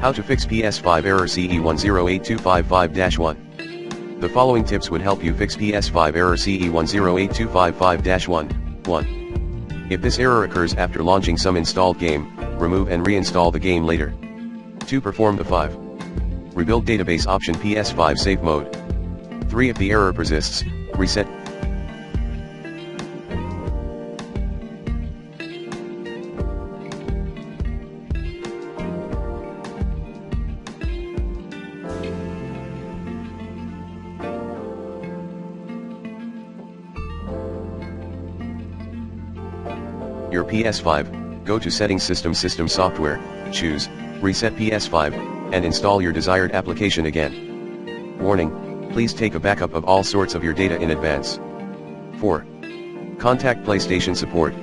How to fix PS5 error CE-108255-1. The following tips would help you fix PS5 error CE-108255-1. 1. If this error occurs after launching some installed game, remove and reinstall the game later. 2. Perform the 5. Rebuild database option PS5 Safe mode. 3. If the error persists, reset. Your PS5, go to Settings System Software, choose Reset PS5, and install your desired application again. Warning, please take a backup of all sorts of your data in advance. 4. Contact PlayStation support.